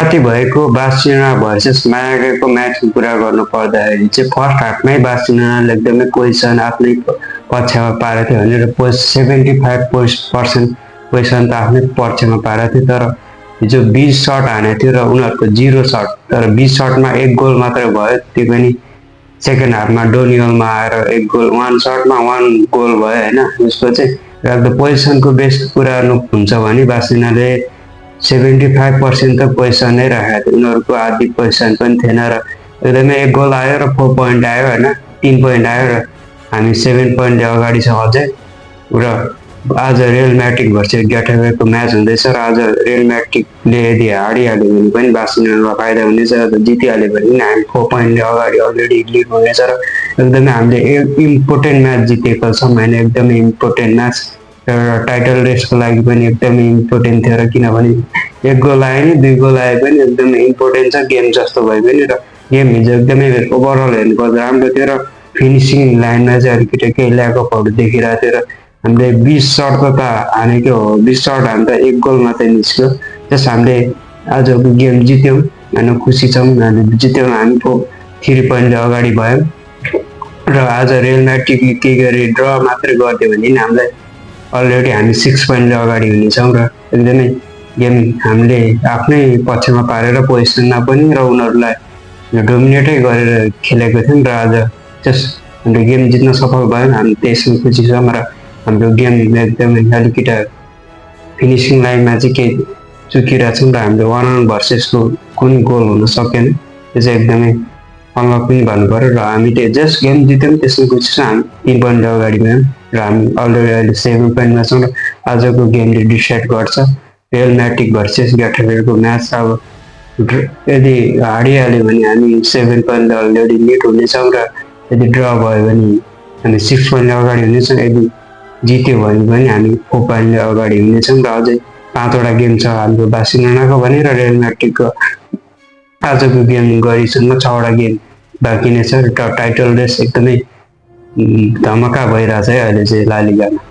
राति भएको Barcelona versus मायागाको म्याचको कुरा गर्नु पर्दाखेरि चाहिँ फर्स्ट हाफमै बार्सिलोनाले एकदमै पोजिसन आफ्नै पक्षमा पारेको थियो भनेर 75% पोजिसन त आफ्नै पक्षमा पारेको थियो। तर हिजो 20 सट हानेको थियो र उनीहरूको 0 सट, तर 20 सटमा 1 गोल मात्रै भयो, त्यो पनि सेकेन्ड हाफमा डोनियलमा आएर 1 गोल, 1 सटमा 1 गोल भयो होइन। उसको चाहिँ र पोजिसनको बेस्ट कुरा हुन्छ भने बार्सिलोनाले 75% त पोजिसन नै राखेको थियो, उनीहरूको आधी पोजिसन पनि थिएन र एकदमै 1 गोल आयो र 4 पोइन्ट आयो होइन, 3 पोइन्ट आयो र हामी 7 पोइन्ट अगाडि छ अझै। र आज रियल म्याड्रिड भर्सेस गेटाफेको म्याच हुँदैछ र आज रियल म्याड्रिडले यदि हारिहाल्यो भने पनि बार्सिलोनालाई फाइदा हुनेछ, जितिहाल्यो भने पनि हामी 4 पोइन्ट अगाडि अलरेडी लिड हुनेछ र एकदमै हामीले इम्पोर्टेन्ट म्याच जितेको छौँ होइन, एकदमै इम्पोर्टेन्ट म्याच र टाइटल रेसको लागि पनि एकदमै इम्पोर्टेन्ट थियो। र किनभने 1 गोल आयो नि 2 गोल आए पनि एकदमै इम्पोर्टेन्ट छ गेम जस्तो भयो पनि, र गेम हिजो एकदमै ओभरअल हेर्नुपर्दा राम्रो थियो र फिनिसिङ लाइनमा चाहिँ अलिकति केही ल्याकअपहरू देखिरहेको थियो। र हामीले 20 सट त हानेको हो, 20 सट हान्दा 1 गोल मात्रै निस्क्यो। जस हामीले आजको गेम जित्यौँ होइन, खुसी छौँ, हामीले जित्यौँ, हामी 3 पोइन्टले अगाडि भयौँ। र आज रियल म्याड्रिडले के गरे ड्र मात्रै गरिदियो भने हामीलाई अलरेडी हामी 6 पोइन्टले अगाडि हुनेछौँ र एकदमै गेम हामीले आफ्नै पक्षमा पारेर पोजिसनमा पनि र उनीहरूलाई डोमिनेटै गरेर खेलेको थियौँ र आज जस्ट हाम्रो गेम जित्न सफल भयौँ। हामी त्यसमा खुसी छौँ र हाम्रो गेम एकदमै अलिकति फिनिसिङ लाइनमा चाहिँ केही चुकिरहेछौँ र हाम्रो 1-on-1 भर्सेसको कुनै गोल हुन सकेन, त्यो चाहिँ एकदमै अनलक पनि भन्नु पऱ्यो। र हामीले जस्ट गेम जित्यौँ त्यसमा खुसी छौँ, हामी 3 पोइन्ट अगाडि गयौँ र हामी अलरेडी अहिले 7 पोइन्टमा छौँ र आजको गेमले डिसाइड गर्छ रियल म्याड्रिड भर्सेस गेटाफेको म्याच। अब यदि हारिहाल्यो भने हामी 7 पोइन्टले अलरेडी लिड हुनेछौँ र यदि ड्र भयो भने हामी 6 पोइन्टले अगाडि हुनेछौँ, यदि जित्यो भने पनि हामी 4 पोइन्टले अगाडि हुनेछौँ र अझै 5वटा गेम छ हाम्रो बार्सिलोनाको भने र रियल म्याड्रिडको आजको गेम गरिसम्म 6वटा गेम बाँकी नै छ र टाइटल रेस एकदमै धमाका भइरहेछ है अहिले चाहिँ ला लिगामा।